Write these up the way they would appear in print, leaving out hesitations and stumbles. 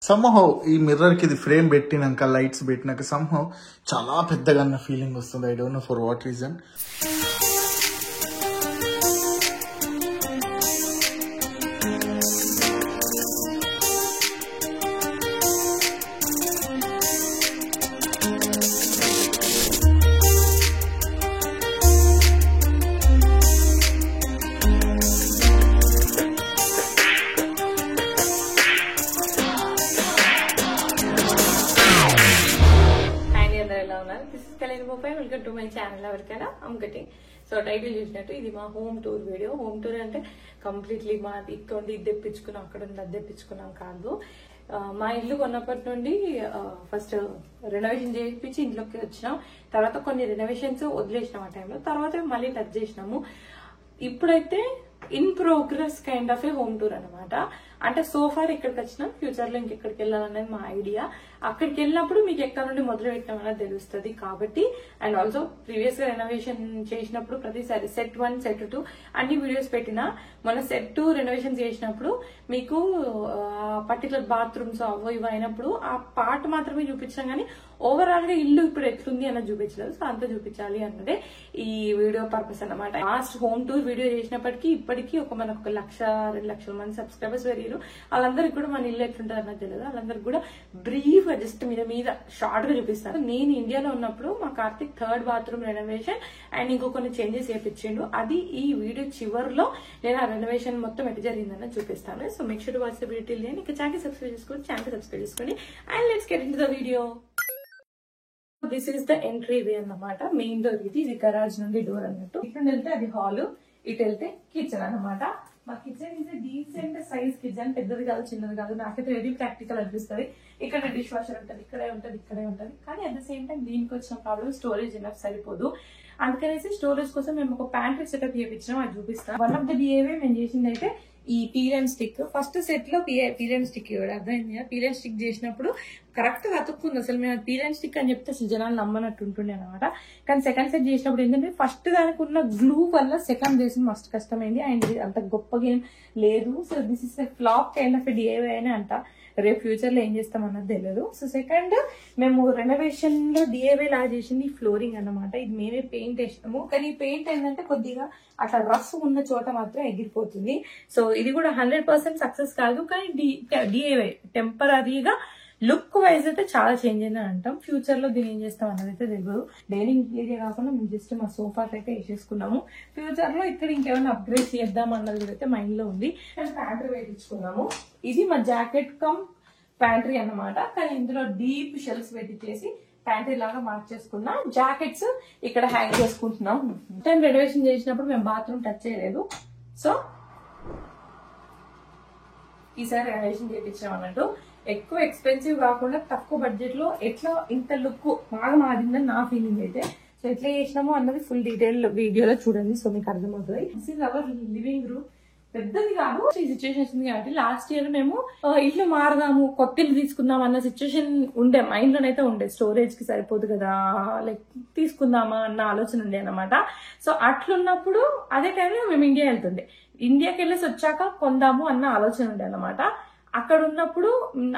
Somehow ఈ mirror కి ఇది ఫ్రేమ్ పెట్టినాక లైట్స్ పెట్టినాక సమ్హౌ చాలా పెద్దగా అన్న ఫీలింగ్ వస్తుంది. I don't know for what reason. Welcome to my channel. ఎవరికైనా అమ్కటింగ్. సో టైటిల్ చూసినట్టు ఇది మా home tour video. Home tour అంటే కంప్లీట్లీ మాది ఇక్కడ ఇది తెప్పించుకున్నాం, అక్కడ ఉంది అది తెప్పించుకున్నాం కాదు. మా ఇల్లు కొన్నప్పటి నుండి ఫస్ట్ రెనోవేషన్ చేయించి ఇంట్లోకి వచ్చినాం. తర్వాత కొన్ని రెనోవేషన్స్ వదిలేసినాం ఆ టైంలో. తర్వాత మళ్ళీ టచ్ చేసినాము. ఇప్పుడైతే in progress kind of A home tour అనమాట. అంటే సోఫార్ ఇక్కడికి వచ్చినాం, ఫ్యూచర్ లో ఇంకెక్కడికి వెళ్ళాలనేది మా ఐడియా. అక్కడికి వెళ్ళినప్పుడు మీకు ఎక్కడ నుండి మొదలు పెట్టడం అనేది తెలుస్తుంది కాబట్టి. అండ్ ఆల్సో ప్రీవియస్ గా రెనోవేషన్ చేసినప్పుడు ప్రతిసారి సెట్ 1 సెట్ 2 అన్ని వీడియోస్ పెట్టినా, మన సెట్ 2 రెనోవేషన్ చేసినప్పుడు మీకు పర్టికులర్ బాత్రూమ్స్ అవి ఇవి అయినప్పుడు ఆ పార్ట్ మాత్రమే చూపించాం కానీ ఓవరాల్ గా ఇల్లు ఇప్పుడు ఎట్లుంది అన్నది చూపించలేదు. సో అంతా చూపించాలి అన్నదే ఈ వీడియో పర్పస్ అనమాట. లాస్ట్ హోమ్ టూర్ వీడియో చేసినప్పటికీ ఇప్పటికీ మనకు 1-2 లక్షల మంది సబ్స్క్రైబర్స్ పెరిగారు. వాళ్ళందరికీ కూడా మన ఇల్లు ఎట్లుంటుంది అన్నది తెలియదు. వాళ్ళందరికీ కూడా బ్రీఫ్ గా జస్ట్ మీద షార్ట్ గా చూపిస్తాను. నేను ఇండియాలో ఉన్నప్పుడు మా Karthik 3rd bathroom renovation and ఇంకో కొన్ని చేంజెస్ చేయించిండు. అది ఈ వీడియో చివరిలో నేను ఆ రెనోవేషన్ మొత్తం ఎట్లా జరిగిందని చూపిస్తాను. So make sure to watch the video till end. ఇంకా ఛానల్ సబ్స్క్రైబ్ చేసుకోండి and let's get into the video. This is the entry way అన్నమాట. మెయిన్ డోర్ ఇది గరాజ్ నుండి డోర్ అన్నట్టు. ఇటు వెళ్తే అది హాల్, ఇటు వెళ్తే కిచెన్ అన్నమాట. మా kitchen is decent size kitchen. పెద్దది కాదు, చిన్నది కాదు. నాకైతే వెరీ ప్రాక్టికల్ అనిపిస్తుంది. ఇక్కడ డిష్ వాషర్ ఉంటుంది, ఇక్కడే ఉంటుంది. కానీ అట్ ద సేమ్ టైం దీనికి వచ్చిన ప్రాబ్లమ్ స్టోరేజ్ ఎనఫ్ సరిపోదు. అందుకనేసి స్టోరేజ్ కోసం మేము ఒక ప్యాంట్రీ సెటప్ చేయించాం, అది చూపిస్తాం. వన్ ఆఫ్ ద డిఏవే మేము చేసింది అయితే ఈ peel and stick. First set లో పీల్ అండ్ స్టిక్ అర్థమైంది. పీల్ అండ్ స్టిక్ చేసినప్పుడు కరెక్ట్ గా అతుక్కుంది. అసలు మేము పీల్ అండ్ స్టిక్ అని చెప్తే అసలు జనాలు నమ్మనట్టు ఉంటుండే అనమాట. కానీ సెకండ్ సెట్ చేసినప్పుడు ఏంటంటే ఫస్ట్ దానికి ఉన్న గ్లూ వల్ల సెకండ్ చేసిన మస్తు కష్టమైంది. అండ్ అంత గొప్పగా ఏం లేదు. So this is flop kind of డిఏవే అని అంట. రేపు ఫ్యూచర్ లో ఏం చేస్తాం అన్నది తెలియదు. సో సెకండ్ మేము రెనోవేషన్ లో డిఏవే లా చేసింది ఫ్లోరింగ్ అన్నమాట. ఇది మేమే పెయింట్ వేసినాము. కానీ ఈ పెయింట్ ఏంటంటే కొద్దిగా అట్లా రఫ్ ఉన్న చోట మాత్రం ఎగిరిపోతుంది. సో ఇది కూడా 100% సక్సెస్ కాదు. కానీ డిఏవే టెంపరీగా లుక్ వైజ్ అయితే చాలా చేంజ్ అయినా అంటాం. ఫ్యూచర్ లో దీన్ని ఏం చేస్తాం అన్నది అయితే తెలియదు. డైనింగ్ ఏరియా కాకుండా మేము జస్ట్ మా సోఫాస్ అయితే వేసేసుకున్నాము. ఫ్యూచర్ లో ఇక్కడ ఇంకేమైనా అప్గ్రేడ్ చేద్దాం అన్నది అయితే మైండ్ లో ఉంది. ప్యాంట్రీ పెట్టించుకున్నాము. ఇది మా జాకెట్ కమ్ ప్యాంట్రీ అన్నమాట. కానీ ఇందులో డీప్ షెల్స్ పెట్టించేసి ప్యాంట్రీ లాగా మార్చేసుకున్నాం. జాకెట్స్ ఇక్కడ హ్యాంగ్ చేసుకుంటున్నాం. రెనోవేషన్ చేసినప్పుడు మేము బాత్రూమ్ టచ్ చేయలేదు. సో ఈసారి రెనోవేషన్ చేయించాం అన్నట్టు. ఎక్కువ ఎక్స్పెన్సివ్ కాకుండా తక్కువ బడ్జెట్ లో ఎట్లా ఇంత లుక్ బాగా మారిందని నా ఫీలింగ్ అయితే. సో ఎట్లా చేసినామో అన్నది ఫుల్ డీటెయిల్ వీడియోలో చూడండి. సో మీకు అర్థమవుతుంది. This is our living room. పెద్దది కాదు. ఈ సిచ్యువేషన్ ఉంది కాబట్టి లాస్ట్ ఇయర్ మేము ఇల్లు మారదాము, కొత్త ఇల్లు తీసుకుందాం అన్న సిచ్యువేషన్ ఉండే, మైండ్ లోనైతే ఉండే. స్టోరేజ్ కి సరిపోదు కదా, లైక్ తీసుకుందామా అన్న ఆలోచన ఉండే అనమాట. సో అట్లున్నప్పుడు అదే టైంలో మేము ఇండియా వెళ్తుండే. ఇండియాకి వెళ్ళేసి వచ్చాక కొందాము అన్న ఆలోచన ఉండే అనమాట. అక్కడ ఉన్నప్పుడు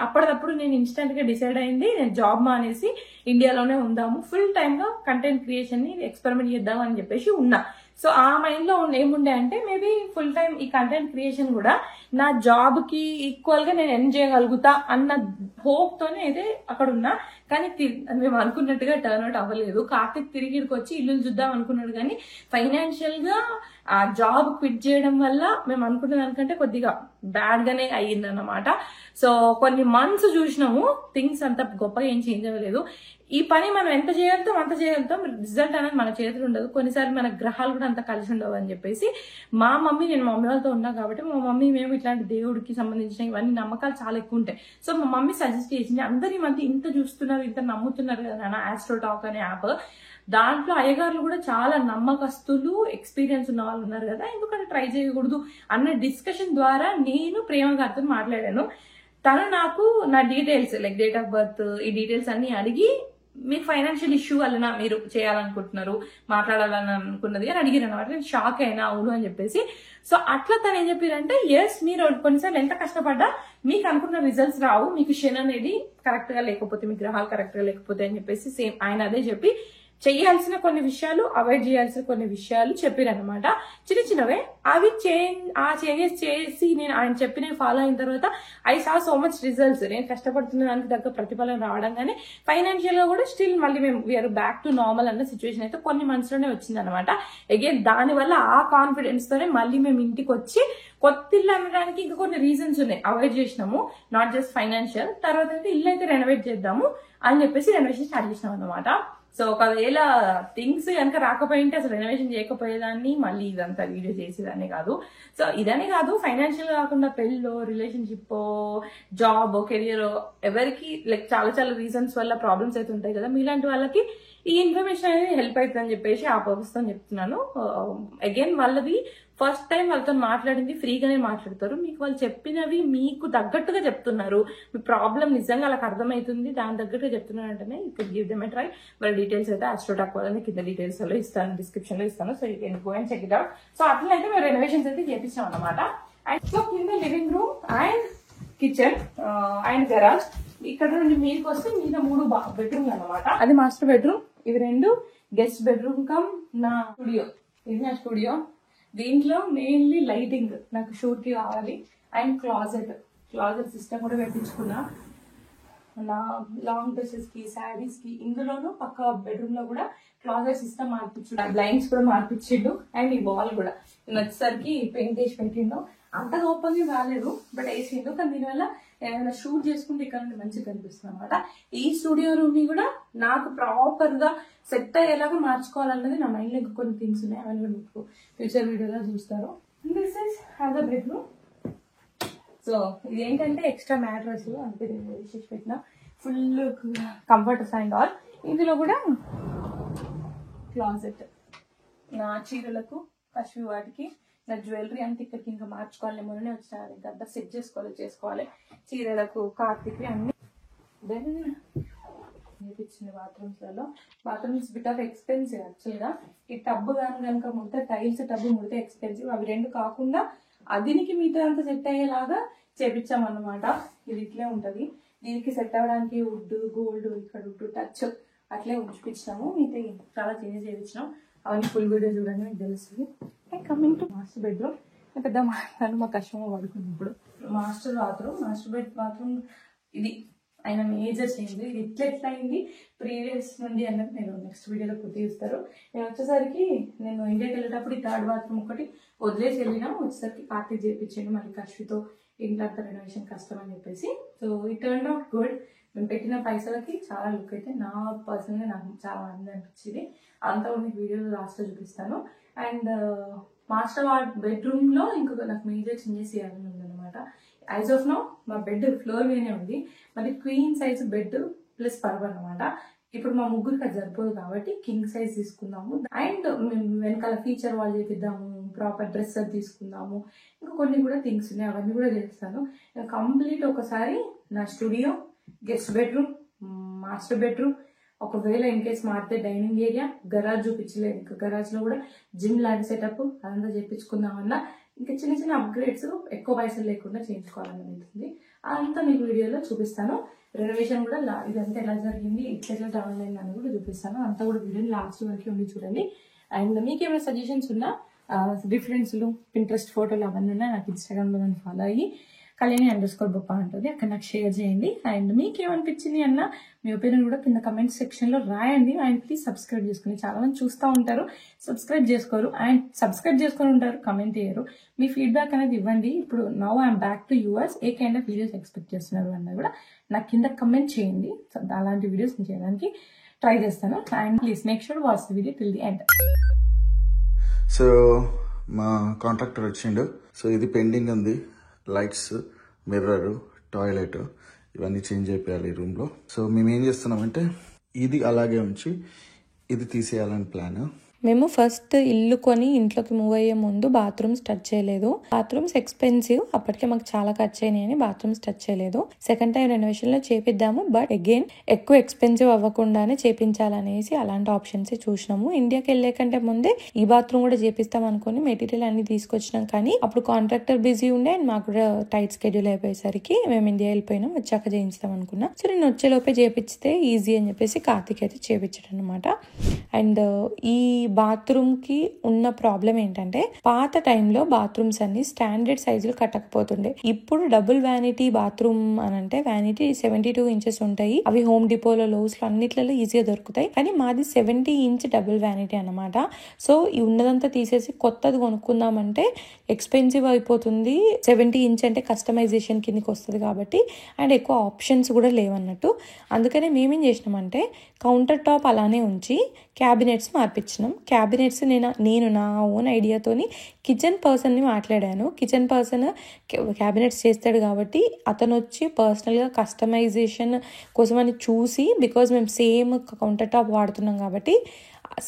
అప్పటికప్పుడు నేను ఇన్స్టెంట్ గా డిసైడ్ అయింది, నేను జాబ్ మానేసి ఇండియాలోనే ఉందాము, ఫుల్ టైమ్ గా కంటెంట్ క్రియేషన్ ని ఎక్స్పెరిమెంట్ చేద్దాం అని చెప్పేసి ఉన్నా. సో ఆ మైండ్ లో ఏముండే అంటే మేబీ ఫుల్ టైం ఈ కంటెంట్ క్రియేషన్ కూడా నా జాబ్ కి ఈక్వల్ గా నేను ఎంజాయ్ చేయగలుగుతా అన్న హోప్ తోనే అయితే అక్కడ ఉన్నా. కానీ మేము అనుకున్నట్టుగా టర్న్ అవుట్ అవ్వలేదు. కార్తిక్ తిరిగిడికి వచ్చి ఇల్లు చూద్దాం అనుకున్నాడు. కానీ ఫైనాన్షియల్ గా ఆ జాబ్ క్విట్ చేయడం వల్ల మేము అనుకున్న దానికంటే కొద్దిగా బ్యాడ్ గానే అయ్యిందన్నమాట. సో కొన్ని మంత్స్ చూసినాము, థింగ్స్ అంత గొప్పగా ఏం చేంజ్ అవ్వలేదు. ఈ పని మనం ఎంత చేయగలుగుతాం అంత చేయగలుగుతాం. రిజల్ట్ అనేది మన చేతులు ఉండదు. కొన్నిసార్లు మన గ్రహాలు కూడా అంత కలిసి ఉండవు అని చెప్పేసి మా మమ్మీ, నేను మా మమ్మీ వాళ్ళతో ఉన్నా కాబట్టి మా మమ్మీ మేము ఇట్లాంటి దేవుడికి సంబంధించిన ఇవన్నీ నమ్మకాలు చాలా ఎక్కువ ఉంటాయి. సో మా మమ్మీ సజెస్ట్ చేసింది, అందరి మధ్య ఇంత చూస్తున్నారు, ఇంత నమ్ముతున్నారు కదా నాన్న, ఆస్ట్రోటాక్ అనే యాప్. దాంట్లో అయ్యగారులు కూడా చాలా నమ్మకస్తులు, ఎక్స్పీరియన్స్ ఉన్న వాళ్ళు ఉన్నారు కదా, ఎందుకంటే ట్రై చేయకూడదు అన్న డిస్కషన్ ద్వారా నేను ప్రేమ గారితో మాట్లాడాను. తను నాకు నా details like date of birth, ఈ డీటెయిల్స్ అన్ని అడిగి మీకు ఫైనాన్షియల్ ఇష్యూ వలన మీరు చేయాలనుకుంటున్నారు, మాట్లాడాలని అనుకున్నది అని అడిగారు అనమాట. నేను షాక్ అయినా అవును అని చెప్పేసి. సో అట్లా తను ఏం చెప్పారంటే, ఎస్ మీరు కొన్నిసార్లు ఎంత కష్టపడ్డా మీకు అనుకున్న రిజల్ట్స్ రావు, మీకు షన్ అనేది కరెక్ట్ గా లేకపోతే, మీ గ్రహాలు కరెక్ట్ గా లేకపోతే అని చెప్పేసి సేమ్ ఆయన అదే చెప్పి చేయాల్సిన కొన్ని విషయాలు, అవాయిడ్ చేయాల్సిన కొన్ని విషయాలు చెప్పారనమాట. చిన్న చిన్నవే అవి చేంజెస్ చేసి నేను ఆయన చెప్పిన ఫాలో అయిన తర్వాత I saw so much results. నేను కష్టపడుతున్న దానికి తగ్గ ప్రతిఫలం రావడం, కానీ ఫైనాన్షియల్ గా కూడా స్టిల్ మళ్ళీ మేము వీఆర్ బ్యాక్ టు నార్మల్ అన్న సిచ్యువేషన్ అయితే కొన్ని మంత్స్ లోనే వచ్చింది అనమాట. అగైన్ దాని వల్ల ఆ కాన్ఫిడెన్స్ తోనే మళ్ళీ మేము ఇంటికి వచ్చి కొత్త ఇల్లు అనడానికి ఇంకా కొన్ని రీజన్స్ ఉన్నాయి. అవాయిడ్ చేసినాము, నాట్ జస్ట్ ఫైనాన్షియల్. తర్వాత అయితే ఇల్లు అయితే రెనోవేట్ చేద్దాము అని చెప్పేసి రెనోవేషన్ స్టార్ట్ చేసినాం అనమాట. సో ఒకవేళ థింగ్స్ కనుక రాకపోయింటే అసలు రెనోవేషన్ చేయకపోయేదాన్ని, మళ్ళీ ఇదంతా వీడియో చేసేదాన్ని కాదు. సో ఇదనే కాదు, ఫైనాన్షియల్ కాకుండా పెళ్ళో, రిలేషన్షిప్, జాబ్, కెరియర్, ఎవరికి లైక్ చాలా చాలా రీజన్స్ వల్ల ప్రాబ్లమ్స్ అయితే ఉంటాయి కదా, మీలాంటి వాళ్ళకి ఈ ఇన్ఫర్మేషన్ అనేది హెల్ప్ అవుతుంది అని చెప్పేసి ఆ పర్పస్ తో చెప్తున్నాను. అగైన్ వాళ్ళది ఫస్ట్ టైం వాళ్ళతో మాట్లాడింది ఫ్రీగానే మాట్లాడతారు. మీకు వాళ్ళు చెప్పినవి మీకు తగ్గట్టుగా చెప్తున్నారు, మీ ప్రాబ్లం నిజంగా వాళ్ళకి అర్థమవుతుంది, దాని తగ్గట్టుగా చెప్తున్నారు అంటేనే ఇక్కడ గివ్ దెమ్ ఎ ట్రై. వాళ్ళ డీటెయిల్స్ అయితే ఆస్ట్రోటాక్ వాళ్ళని కింద డీటెయిల్స్ లో ఇస్తాను, డిస్క్రిప్షన్ లో ఇస్తాను. So you can go and check it out. So అట్లయితే మేము రెనోవేషన్స్ అయితే చేపించాం అనమాట. అండ్ సో కింద living room and kitchen and garage. ఇక్కడ నుండి మీకు వస్తే మీద 3 బెడ్రూమ్ అనమాట. అది మాస్టర్ బెడ్రూమ్, ఇవి 2 గెస్ట్ బెడ్రూమ్ కమ్ నా స్టూడియో. ఇది నా స్టూడియో. దీంట్లో మెయిన్లీ లైటింగ్ నాకు షూట్ కి కావాలి. అండ్ క్లాజెట్ సిస్టమ్ కూడా పెట్టించుకున్నా నా లాంగ్ డ్రెస్సెస్ కి, శారీస్ కి. ఇందులోనూ పక్క బెడ్రూమ్ లో కూడా క్లాజెట్ సిస్టమ్ మార్పించు, బ్లైండ్స్ కూడా మార్పించిండు. అండ్ ఈ వాల్ కూడా వచ్చేసరికి పెయింట్ వేసి పెట్టిండు. అంతగా ఓపెన్ రాలేదు, బట్ వేసిండు. కానీ దీనివల్ల ఏమైనా షూట్ చేసుకుంటే ఇక్కడ నుండి మంచిగా కనిపిస్తుంది అనమాట. ఈ స్టూడియో రూమ్ ని కూడా నాకు ప్రాపర్ గా సెట్ అయ్యేలాగా మార్చుకోవాలన్నది నా మైండ్ లో కొన్ని థింగ్స్ ఉన్నాయి. అవన్నీ మీకు ఫ్యూచర్ వీడియోలో చూస్తారు. This is have the bedroom. So ఇదేంటంటే ఎక్స్ట్రా మ్యాట్రస్ అంతే వేసేసి పెట్టిన, ఫుల్ కంఫర్టర్స్ అండ్ ఆల్. ఇందులో కూడా క్లాజెట్, నా చీరలకు, కశ్మీ వాటికి, నా జ్యువెలరీ అంతా ఇక్కడికి ఇంకా మార్చుకోవాలి. మొన్ననే వచ్చిన ఇంకా అంతా సెట్ చేసుకోవాలి. చీరలకు, కార్తిక్ అన్ని. దెన్ నేర్పించింది bathrooms bit of expensive actual గా. ఈ టబ్ కనుక ముడితే, టైల్స్ టబ్ ముడితే ఎక్స్పెన్సివ్. అవి 2 కాకుండా అదినికి మీతో అంతా సెట్ అయ్యేలాగా చేపించామన్నమాట. ఇది ఇట్లే ఉంటది. దీనికి సెట్ అవ్వడానికి వుడ్, గోల్డ్, ఇక్కడ వుడ్ టచ్ అట్లే ఉంచిపించినాము. మీతో చాలా చేంజ్ చేయించినాం. అవన్నీ ఫుల్ వీడియో చూడండి, మీకు తెలుస్తుంది. And coming to master bedroom. పెద్ద మాట్లాడు మా కష్టంగా పడుకుంది. ఇప్పుడు మాస్టర్ బాత్రూమ్ ఇది ఆయన మేజర్ చేంజ్. ఇది ఎట్లా అయింది ప్రీవియస్ నుండి అన్నది నేను నెక్స్ట్ వీడియోలో పూర్తి చేస్తారు. నేను వచ్చేసరికి నేను ఇండియాకి వెళ్ళేటప్పుడు ఈ 3rd బాత్రూమ్ ఒకటి వదిలేసి వెళ్ళినా, వచ్చేసరికి కార్తీక్ చేయించండి మళ్ళీ కష్మితో ఇంట్లో అంతా రెనోవేషన్ కష్టం అని చెప్పేసి. So it turn out good. మేము పెట్టిన పైసలకి చాలా లుక్ అయితే నా పర్సనల్గా నాకు చాలా ఆనందం అనిపించింది. అంతా మీకు వీడియోలో లాస్ట్లో చూపిస్తాను. అండ్ మాస్టర్ బెడ్రూమ్ లో ఇంకొక నాకు మేజర్ చేంజెస్ చేయాలని ఉందన్నమాట. యాజ్ ఆఫ్ నో మా బెడ్ ఫ్లోర్ మీదనే ఉంది, మరి queen size bed plus Parv అనమాట. ఇప్పుడు మా ముగ్గురికి అది సరిపోదు కాబట్టి కింగ్ సైజ్ తీసుకుందాము. అండ్ వెనకాల ఫీచర్ వాల్ చేపిద్దాము, ప్రాపర్ డ్రెస్ అది తీసుకుందాము. ఇంకా కొన్ని కూడా థింగ్స్ ఉన్నాయి, అవన్నీ కూడా చేస్తాను. కంప్లీట్ ఒకసారి నా studio, guest bedroom, master bedroom, ఒకవేళ ఇన్ కేస్ మారితే డైనింగ్ ఏరియా, గరాజ్ చూపించలేదు. ఇంకా గరాజ్ లో కూడా జిమ్ లాంటి సెటప్ అదంతా చేయించుకుందామన్నా ఇంకా చిన్న చిన్న అప్గ్రేడ్స్ ఎక్కువ పైసలు లేకుండా చేయించుకోవాలని అవుతుంది. అదంతా మీకు వీడియోలో చూపిస్తాను. రెనోవేషన్ కూడా ఇదంతా ఎలా జరిగింది, ఎట్లా డౌన్ అయింది అని కూడా చూపిస్తాను. అంతా కూడా వీడియోని లాస్ట్ వరకు ఉండి చూడండి. అండ్ మీకు ఏమైనా సజెషన్స్ ఉన్నా, రిఫరెన్స్లు, పింట్రెస్ట్ ఫోటోలు అవన్నీ ఉన్నా నాకు ఇన్స్టాగ్రామ్ లో నన్ను ఫాలో అయ్యి Kalyani_Boppa ఉంటుంది, అక్కడ నాకు షేర్ చేయండి. అండ్ మీకు ఏమనిపించింది అన్న మీ ఒపీనియన్ కూడా కింద కమెంట్ సెక్షన్ లో రాయండి. అండ్ ప్లీజ్ సబ్స్క్రైబ్ చేసుకుని, చాలా మంది చూస్తూ ఉంటారు, సబ్స్క్రైబ్ చేసుకోరు. అండ్ సబ్స్క్రైబ్ చేసుకొని ఉంటారు, కమెంట్ చేయరు. మీ ఫీడ్బ్యాక్ అనేది ఇవ్వండి. ఇప్పుడు now I'm back to US, A kind of videos expect చేస్తున్నారు అన్న కూడా నాకు కింద కమెంట్ చేయండి. అలాంటి వీడియోస్ నేను చేయడానికి ట్రై చేస్తాను. And please make sure watch the video till the end. So మా కాంట్రాక్టర్ వచ్చిండు. సో ఇది పెండింగ్ ఉంది, లైట్స్, మిర్రర్, టాయిలెట్ ఇవన్నీ చేంజ్ అయిపోయాలి ఈ రూమ్లో. సో మేము ఏం చేస్తున్నామంటే ఇది అలాగే ఉంచి ఇది తీసేయాలని ప్లాన్. మేము ఫస్ట్ ఇల్లు కొని ఇంట్లోకి మూవ్ అయ్యే ముందు బాత్రూమ్స్ టచ్ చేయలేదు. బాత్రూమ్స్ ఎక్స్పెన్సివ్, అప్పటికే మాకు చాలా ఖర్చు అయినాయని బాత్రూమ్స్ టచ్ చేయలేదు. సెకండ్ టైం రెనోవేషన్ లో చేపిద్దాము, బట్ అగైన్ ఎక్కువ ఎక్స్పెన్సివ్ అవ్వకుండానే చేపించాలనేసి అలాంటి ఆప్షన్స్ చూసినాము. ఇండియాకి వెళ్లే కంటే ముందే ఈ బాత్రూమ్ కూడా చేపిస్తాం అనుకుని మెటీరియల్ అన్ని తీసుకొచ్చినాం, కానీ అప్పుడు కాంట్రాక్టర్ బిజీ ఉండే అండ్ మాకు కూడా టైట్ స్కెడ్యూల్ అయిపోయేసరికి మేము ఇండియా వెళ్ళిపోయినాం. వచ్చాక చేయించుతాం అనుకున్నా. సో నేను వచ్చేలోపే చేపిస్తే ఈజీ అని చెప్పేసి కార్తిక్ అయితే చేపించాడు అనమాట. అండ్ ఈ బాత్రూమ్ కి ఉన్న ప్రాబ్లం ఏంటంటే పాత టైంలో బాత్రూమ్స్ అన్ని స్టాండర్డ్ సైజులు కట్టకపోతుండే. ఇప్పుడు డబుల్ వ్యానిటీ బాత్రూమ్ అని అంటే వ్యానిటీ 72 ఇంచెస్ ఉంటాయి. అవి హోమ్ డిపోలో, లోస్ లో అన్నిట్లలో ఈజీగా దొరుకుతాయి. కానీ మాది 70 ఇంచ్ డబుల్ వ్యానిటీ అనమాట. సో ఈ ఉన్నదంతా తీసేసి కొత్తది కొనుక్కుందామంటే ఎక్స్పెన్సివ్ అయిపోతుంది. 70 ఇంచ్ అంటే కస్టమైజేషన్ కిందకి వస్తుంది కాబట్టి, అండ్ ఎక్కువ ఆప్షన్స్ కూడా లేవన్నట్టు. అందుకనే మేమేం చేసినామంటే కౌంటర్ టాప్ అలానే ఉంచి క్యాబినెట్స్ మార్పించినాం. క్యాబినెట్స్ నేను నా ఓన్ ఐడియాతోని కిచెన్ పర్సన్ని మాట్లాడాను. కిచెన్ పర్సన్ క్యాబినెట్స్ చేస్తాడు కాబట్టి అతను వచ్చి పర్సనల్గా కస్టమైజేషన్ కోసం అని చూసి, బికాజ్ మేము సేమ్ కౌంటర్ టాప్ వాడుతున్నాం కాబట్టి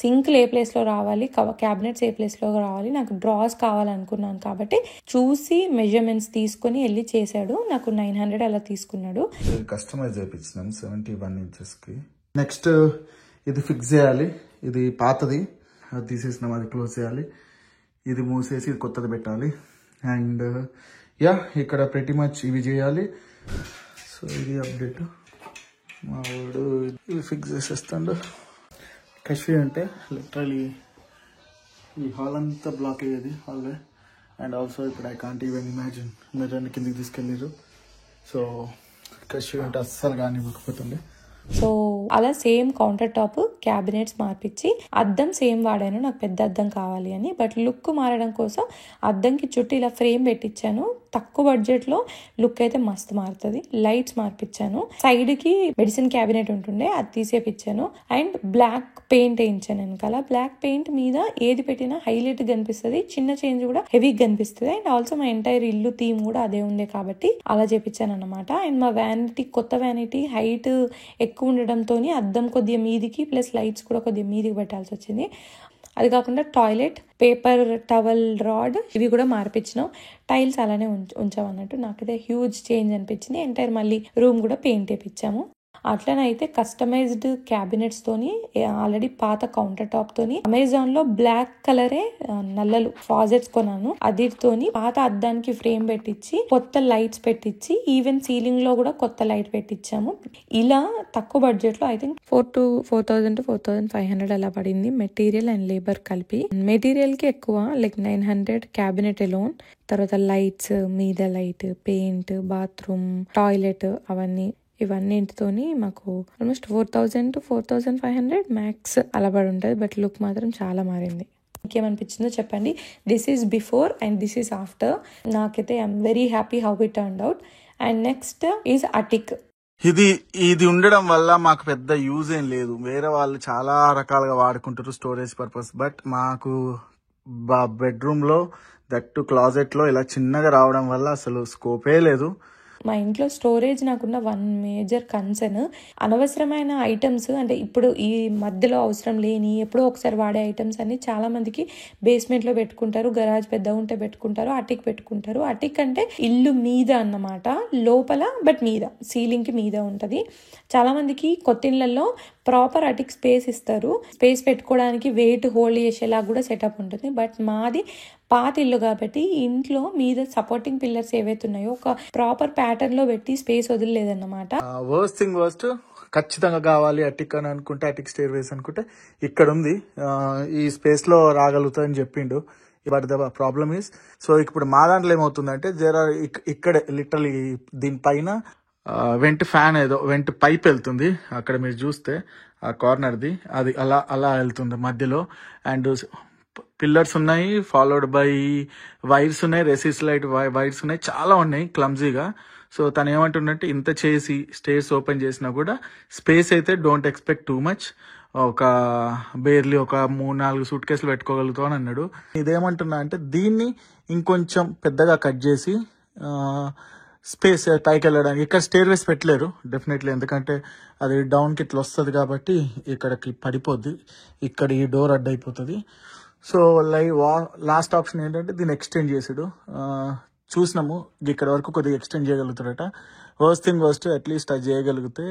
సింక్లు ఏ ప్లేస్లో రావాలి, క్యాబినెట్స్ ఏ ప్లేస్లో రావాలి, నాకు డ్రాస్ కావాలనుకున్నాను కాబట్టి చూసి మెజర్మెంట్స్ తీసుకొని వెళ్ళి చేశాడు. నాకు 900 అలా తీసుకున్నాడు. కస్టమైజ్ చేయించినాం 71 ఇంచెస్కి. నెక్స్ట్ ఇది ఫిక్స్ చేయాలి. ఇది పాతది, అది తీసేసినాం, అది క్లోజ్ చేయాలి. ఇది మూసేసి ఇది కొత్తది పెట్టాలి. అండ్ ఇక్కడ ప్రతి మచ్ ఇవి చేయాలి. సో ఇది అప్డేట్. మా వాడు ఇది ఫిక్స్ చేసేస్తాడు. కష్వి అంటే లిటరలీ ఈ హాల్ అంతా బ్లాక్ అయ్యేది, హాల్వే. అండ్ ఆల్సో ఇప్పుడు ఐ కాంట్ ఈవెన్ ఇమాజిన్ మిర్రర్ని కిందికి తీసుకెళ్ళారు. సో కష్వి అంటే అస్సలు కానివ్వకపోతుండే. సో అలా సేమ్ కౌంటర్ టాప్ క్యాబినెట్స్ మార్పించి అద్దం సేమ్ వాడాను, నాకు పెద్ద అద్దం కావాలి అని. బట్ లుక్ మారడం కోసం అద్దంకి చుట్టూ ఇలా ఫ్రేమ్ పెట్టించాను. తక్కువ బడ్జెట్ లో లుక్ అయితే మస్తు మారుతుంది. లైట్స్ మార్పించాను. సైడ్ కి మెడిసిన్ క్యాబినెట్ ఉంటుండే, అది తీసేపిచ్చాను. అండ్ బ్లాక్ పెయింట్ వేయించాను వెనకాల. బ్లాక్ పెయింట్ మీద ఏది పెట్టినా హైలైట్ కనిపిస్తుంది, చిన్న చేంజ్ కూడా హెవీగా కనిపిస్తుంది. అండ్ ఆల్సో మా ఎంటైర్ ఇల్లు థీమ్ కూడా అదే ఉండే కాబట్టి అలా చేపించాను అనమాట. అండ్ మా వ్యానిటీ, కొత్త వ్యానిటీ హైట్ ఎక్కువ ఉండడంతో అద్దం కొద్దిగా మీదికి ప్లస్ లైట్స్ కూడా కొద్దిగా మీదికి పెట్టాల్సి వచ్చింది. అది కాకుండా టాయిలెట్ పేపర్ టవల్ రాడ్ ఇవి కూడా మార్పించినాం. టైల్స్ అలానే ఉంచామన్నట్టు. నాకైతే హ్యూజ్ చేంజ్ అనిపించింది. ఎంటైర్ మళ్ళీ రూమ్ కూడా పెయింట్ వేయించాము. అట్లనైతే కస్టమైజ్డ్ క్యాబినెట్స్ తోని ఆల్రెడీ పాత కౌంటర్ టాప్ తోని అమెజాన్ లో బ్లాక్ కలరే నల్లలు ఫాజెట్స్ కొన్నాను. అదితోని పాత అద్దానికి ఫ్రేమ్ పెట్టించి కొత్త లైట్స్ పెట్టించి ఈవెన్ సీలింగ్ లో కూడా కొత్త లైట్ పెట్టించాము. ఇలా తక్కువ బడ్జెట్ లో ఐ థింక్ 4,000 to 4,500 అలా పడింది, మెటీరియల్ అండ్ లేబర్ కలిపి. మెటీరియల్ కి ఎక్కువ లైక్ 900 క్యాబినెట్ ఎలోన్, తర్వాత లైట్స్, మీద లైట్, పెయింట్, బాత్రూమ్, టాయిలెట్ ఇవన్నింటితోని మాకు ఆల్మోస్ట్ 4,000 to 4,500 మ్యాక్స్ అలా పడి ఉంటుంది. బట్ లుక్ మాత్రం చాలా మారింది. ఇంకేమనిపించిందో చెప్పండి. This is before and this is after. నాకైతే I'm very happy how it turned out. And next is attic. ఇది ఉండడం వల్ల మాకు పెద్ద యూజ్ ఏం లేదు. వేరే వాళ్ళు చాలా రకాలుగా వాడుకుంటారు స్టోరేజ్ పర్పస్. బట్ మాకు బెడ్రూమ్ లో దట్టు క్లాజెట్ లో ఇలా చిన్నగా రావడం వల్ల అసలు స్కోపే లేదు. మా ఇంట్లో స్టోరేజ్ నాకున్న వన్ మేజర్ కన్సర్న్, అనవసరమైన ఐటమ్స్ అంటే ఇప్పుడు ఈ మధ్యలో అవసరం లేని ఎప్పుడో ఒకసారి వాడే ఐటమ్స్ అన్ని చాలా మందికి బేస్మెంట్ లో పెట్టుకుంటారు, గరాజ్ పెద్దగా ఉంటే పెట్టుకుంటారు, అటిక్ పెట్టుకుంటారు. అటిక్ అంటే ఇల్లు మీద అన్నమాట, లోపల బట్ మీద, సీలింగ్ కి మీద ఉంటది. చాలా మందికి కొత్త ఇళ్లలో ప్రాపర్ అటిక్ స్పేస్ ఇస్తారు, స్పేస్ పెట్టుకోవడానికి వెయిట్ హోల్డ్ చేసేలా కూడా సెటప్ ఉంటుంది. బట్ మాది పాత ఇల్లు కాబట్టి ఇంట్లో మీద సపోర్టింగ్ పిల్లర్స్ ఏవైతే ఉన్నాయో ఒక ప్రాపర్ ప్యాటర్న్ లో పెట్టి స్పేస్ వదిలేదన్నమాట. వర్స్ట్ ఖచ్చితంగా కావాలి అటిక్ అని అనుకుంటే, అటిక్ స్టేర్ వేస్ అనుకుంటే ఇక్కడ ఉంది, ఈ స్పేస్ లో రాగలుగుతా అని చెప్పిండు. But the problem is, so ఇప్పుడు మా దాంట్లో ఏమవుతుందంటే ఇక్కడే లిటరలీ దీనిపైన వెంట్ పైప్ వెళ్తుంది. అక్కడ మీరు చూస్తే ఆ కార్నర్ది అది అలా వెళ్తుంది మధ్యలో. అండ్ పిల్లర్స్ ఉన్నాయి, ఫాలోడ్ బై వైర్స్ ఉన్నాయి, రెసిస్ లైట్ వైర్స్ ఉన్నాయి, చాలా ఉన్నాయి క్లమ్జీగా. సో తను ఏమంటుందంటే ఇంత చేసి స్టేర్స్ ఓపెన్ చేసినా కూడా స్పేస్ అయితే డోంట్ ఎక్స్పెక్ట్ టూ మచ్, ఒక బేర్లీ ఒక 3-4 సూట్ కేసులు పెట్టుకోగలుగుతాం అని అన్నాడు. ఇదేమంటున్నా అంటే దీన్ని ఇంకొంచెం పెద్దగా కట్ చేసి స్పేస్ పైకి వెళ్ళడానికి. ఇక్కడ స్టేర్ వేస్ పెట్టలేరు డెఫినెట్లీ, ఎందుకంటే అది డౌన్కి ఇట్లా వస్తుంది కాబట్టి ఇక్కడికి పడిపోద్ది, ఇక్కడ ఈ డోర్ అడ్డైపోతుంది. సో లాస్ట్ ఆప్షన్ ఏంటంటే దీన్ని ఎక్స్టెండ్ చేసాడు. చూసినాము ఇక్కడ వరకు కొద్దిగా ఎక్స్టెండ్ చేయగలుగుతాడట. వర్స్ట్ థింగ్ వర్స్ట్ అట్లీస్ట్ అది చేయగలిగితే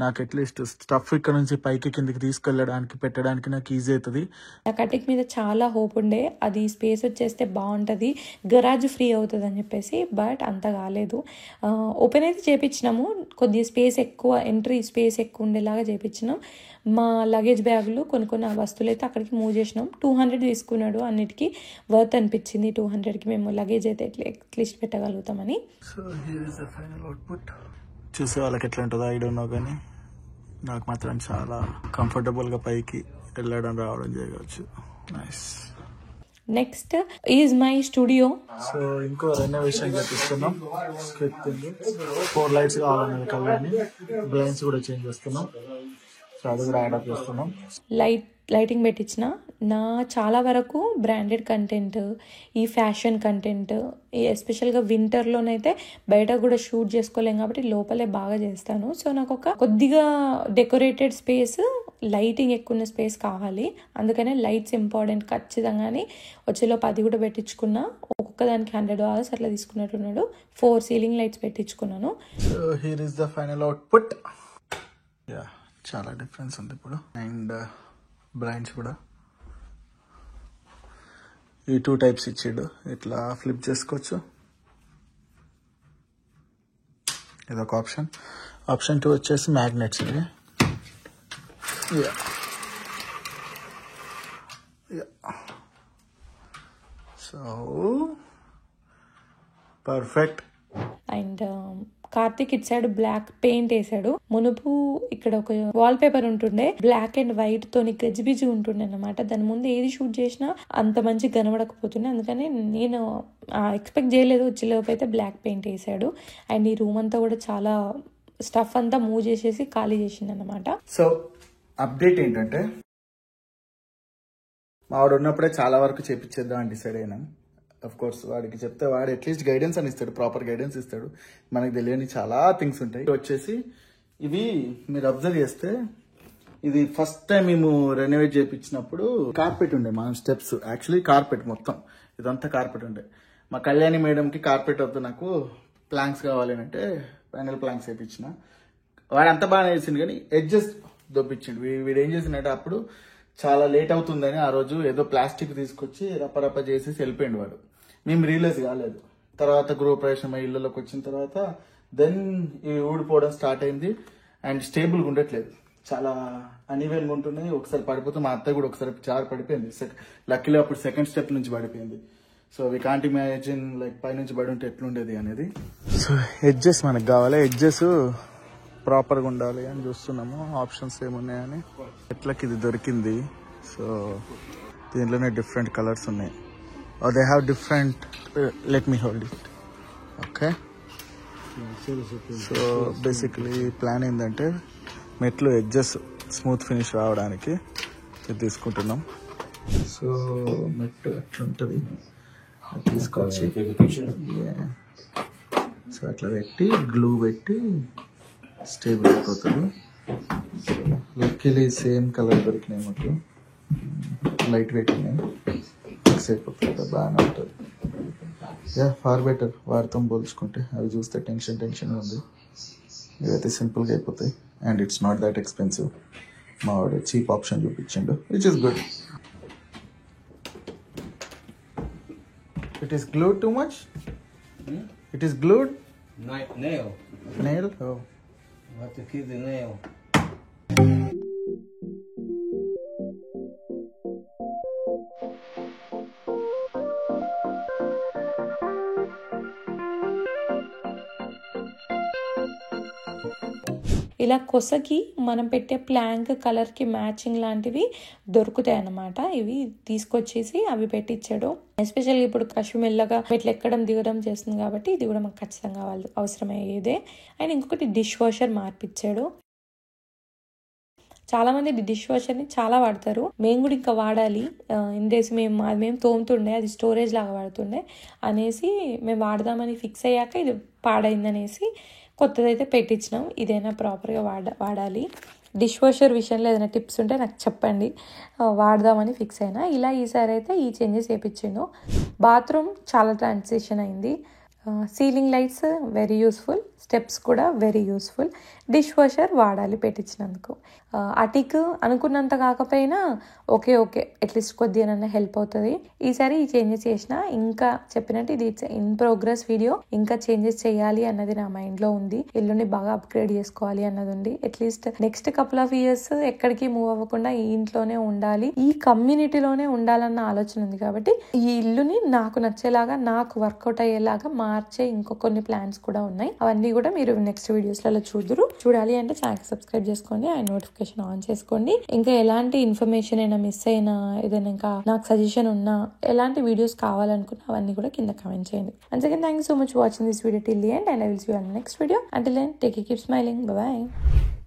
నాకు అట్లీస్ట్ స్టఫ్ ఇక్కడ నుంచి పైకి కిందికి తీసుకెళ్ళడానికి పెట్టడానికి నాకు ఈజీ అవుతుంది. నాకు అటిక్ మీద చాలా హోప్ ఉండే అది స్పేస్ వచ్చేస్తే బాగుంటుంది, గరాజ్ ఫ్రీ అవుతుంది అని చెప్పేసి. బట్ అంత కాలేదు. ఓపెన్ అయితే చేపించినాము, కొద్దిగా స్పేస్ ఎక్కువ, ఎంట్రీ స్పేస్ ఎక్కువ ఉండేలాగా చేపించినాం. మా లగేజ్ బ్యాగులు కొన్ని వస్తువులు అయితే అక్కడికి మూవ్ చేసినాం. 200 తీసుకున్నాడు, అన్నిటికీ వర్త్ అనిపించింది 200కి. మేము లగేజ్ అయితే అట్లీస్ట్ పెట్టగలుగుతామని. So here is the final output. చూసే వాళ్ళకి ఎట్లా ఉంటుందో ఐ డోంట్ నో, కానీ నాకు మాత్రం చాలా కంఫర్టబుల్గా పైకి వెళ్ళడం రావడం చేయవచ్చు. Nice. Next is my studio. So ఇంకో రెనోవేషన్ చేపిస్తున్నాం. 4 లైట్స్ కావాలన్నది కలర్ని, బ్లైండ్స్ కూడా చేంజ్ చేస్తున్నాం. సో అది కూడా యాడ్ అప్ చేస్తున్నాం. లైటింగ్ పెట్టించిన. నా చాలా వరకు బ్రాండెడ్ కంటెంట్, ఈ ఫ్యాషన్ కంటెంట్, ఎస్పెషల్గా వింటర్లోనైతే బయట కూడా షూట్ చేసుకోలేం కాబట్టి లోపలే బాగా చేస్తాను. సో నాకు ఒక కొద్దిగా డెకరేటెడ్ స్పేస్, లైటింగ్ ఎక్కువ ఉన్న స్పేస్ కావాలి. అందుకనే లైట్స్ ఇంపార్టెంట్ ఖచ్చితంగానే. వచ్చేలోపు అది కూడా పెట్టించుకున్నా. ఒక్కొక్క దానికి $100 అట్లా తీసుకున్నట్టున్నాడు. 4 సీలింగ్ లైట్స్ పెట్టించుకున్నాను. So here is the final output. Yeah, చాలా డిఫరెన్స్ ఉంది ఇప్పుడు. అండ్ బ్లైండ్స్ కూడా ఈ 2 టైప్స్ ఇచ్చాడు. ఇట్లా ఫ్లిప్ చేసుకోవచ్చు, ఇదొక ఆప్షన్. ఆప్షన్ 2 వచ్చేసి మ్యాగ్నెట్స్. ఇవి సో పర్ఫెక్ట్. అండ్ కార్తిక్ ఇట్ సైడ్ బ్లాక్ పెయింట్ వేసాడు. మునుపు ఇక్కడ ఒక వాల్ పేపర్ ఉంటుండే, బ్లాక్ అండ్ వైట్ తోని గజిబిజి ఉంటుండే అన్నమాట. దాని ముందు ఏది షూట్ చేసినా అంత మంచి కనబడకపోతుండే. అందుకని నేను ఎక్స్పెక్ట్ చేయలేదు. వచ్చేలోపు అయితే బ్లాక్ పెయింట్ వేసాడు. అండ్ ఈ రూమ్ అంతా కూడా చాలా స్టఫ్ అంతా మూవ్ చేసేసి ఖాళీ చేసింది అన్నమాట. సో అప్డేట్ ఏంటంటే, మావాడు ఉన్నప్పుడే చాలా వరకు చేపించేద్దాం అని డిసైడ్ అయినాం. అఫ్ కోర్స్ వాడికి చెప్తే వాడు అట్లీస్ట్ గైడెన్స్ అని ఇస్తాడు, ప్రాపర్ గైడెన్స్ ఇస్తాడు. మనకు తెలియని చాలా థింగ్స్ ఉంటాయి. వచ్చేసి ఇవి మీరు అబ్జర్వ్ చేస్తే, ఇది ఫస్ట్ టైం మేము రెనోవేట్ చేయించినప్పుడు కార్పెట్ ఉండే మనం స్టెప్స్. యాక్చువల్లీ కార్పెట్ మొత్తం ఇదంతా కార్పెట్ ఉండే. మా కళ్యాణి మేడంకి కార్పెట్ వద్దు, నాకు ప్లాంక్స్ కావాలి అంటే ప్యానెల్ ప్లాంక్స్ వేయించిన. వాడు అంత బాగా వేసిండు, కానీ ఎడ్జెస్ దొబ్బిచ్చిండు. వీడు ఏం చేసిందంటే, అప్పుడు చాలా లేట్ అవుతుందని ఆ రోజు ఏదో ప్లాస్టిక్ తీసుకొచ్చి రప్ప చేసేసి వెళ్ళిపోయిండు వాడు. మేము రియలైజ్ కాలేదు. తర్వాత గృహప్రవేశం ఇళ్ళలోకి వచ్చిన తర్వాత దెన్ ఈ ఊడిపోవడం స్టార్ట్ అయింది. అండ్ స్టేబుల్గా ఉండట్లేదు, చాలా అన్ఈవెన్గా ఉంటున్నాయి. ఒకసారి పడిపోతే మా అత్త కూడా ఒకసారి జారి పడిపోయింది. లక్కీలో అప్పుడు సెకండ్ స్టెప్ నుంచి పడిపోయింది. So we can't imagine like పైనుంచి పడి ఉంటే ఎట్లుండేది అనేది. సో ఎడ్జెస్ మనకు కావాలి, ఎడ్జెస్ ప్రాపర్గా ఉండాలి అని చూస్తున్నాము. ఆప్షన్స్ ఏమున్నాయని ఎట్లకి ఇది దొరికింది. సో దీంట్లోనే డిఫరెంట్ కలర్స్ ఉన్నాయి. They have different, let me hold it. Okay, so basically plan ఏంటంటే, మెట్లు ఎడ్జెస్ స్మూత్ ఫినిష్ రావడానికి ఇది తీసుకుంటున్నాం. సో మెట్ అట్లుంటుంది, తీసుకొచ్చి సో అట్లా పెట్టి గ్లూ పెట్టి స్టేబుల్ అయిపోతుంది. లక్కీలీ సేమ్ కలర్ దొరికినాయి మాకు, లైట్ వెయిట్ ఉన్నాయి, ఫిక్స్ అయిపోతుంది, బాగానే ఉంటుంది. యా, ఫార్ బెటర్ వారితో పోల్చుకుంటే. అవి చూస్తే టెన్షన్ ఉంది. ఇవైతే సింపుల్గా అయిపోతాయి. And it's not that expensive. మా వాడు చీప్ ఆప్షన్ చూపించిండు, which is good. It is glued too much. It is glued. Nail? Oh. What to keep the nail? ఇలా కొసకి మనం పెట్టే ప్లాంక్ కలర్కి మ్యాచింగ్ లాంటివి దొరుకుతాయి అన్నమాట. ఇవి తీసుకొచ్చేసి అవి పెట్టించాడు. ఎస్పెషల్గా ఇప్పుడు కషు మెల్లగా మెట్లు ఎక్కడం దిగడం చేస్తుంది కాబట్టి ఇది కూడా మాకు ఖచ్చితంగా అవసరమయ్యేదే. అండ్ ఇంకొకటి డిష్ వాషర్ మార్పిచ్చాడు. చాలా మంది డిష్ వాషర్ ని చాలా వాడతారు. మేము కూడా ఇంకా వాడాలి ఇందేసి మేము తోముతుండే, అది స్టోరేజ్ లాగా వాడుతుండే అనేసి మేము వాడదామని ఫిక్స్ అయ్యాక ఇది పాడైందనేసి కొత్తదైతే పెట్టించినాం. ఇదైనా ప్రాపర్గా వాడాలి. డిష్ వాషర్ విషయంలో ఏదైనా టిప్స్ ఉంటే నాకు చెప్పండి, వాడదామని ఫిక్స్ అయినా. ఇలా ఈసారి అయితే ఈ చేంజెస్ వేయించిండు. బాత్రూమ్ చాలా ట్రాన్సిషన్ అయింది. Ceiling lights very useful, steps కూడా వెరీ యూస్ఫుల్. డిష్ వాషర్ వాడాలి పెట్టించినందుకు. అటిక్ అనుకున్నంత కాకపోయినా ఓకే అట్లీస్ట్ కొద్దిగానన్నా హెల్ప్ అవుతుంది. ఈసారి ఈ చేంజెస్ చేసిన, ఇంకా చెప్పినట్టు ఇది ఇన్ ప్రోగ్రెస్ వీడియో, ఇంకా చేంజెస్ చేయాలి అన్నది నా మైండ్లో ఉంది. ఇల్లుని బాగా అప్గ్రేడ్ చేసుకోవాలి అన్నది ఉంది. At least next couple of years ఎక్కడికి మూవ్ అవ్వకుండా ఈ ఇంట్లోనే ఉండాలి, ఈ కమ్యూనిటీలోనే ఉండాలన్న ఆలోచన ఉంది. కాబట్టి ఈ ఇల్లుని నాకు నచ్చేలాగా, నాకు వర్కౌట్ అయ్యేలాగా మార్చే ఇంకో కొన్ని ప్లాన్స్ కూడా ఉన్నాయి. అవన్నీ కూడా మీరు నెక్స్ట్ వీడియోస్లలో చూడాలి అంటే ఛానల్ సబ్స్క్రైబ్ చేసుకోండి, ఆ నోటిఫికేషన్ ఆన్ చేసుకోండి. ఇంకా ఎలాంటి ఇన్ఫర్మేషన్ అయినా మిస్ అయినా, ఏదైనా ఇంకా నాకు సజెషన్ ఉన్నా, ఎలాంటి వీడియోస్ కావాలనుకున్నా అవన్నీ కూడా కింద కామెంట్ చేయండి. Once again, thank you so much for watching this video till the end, and I will see you on the next video. Until then, take care, keep smiling, bye bye.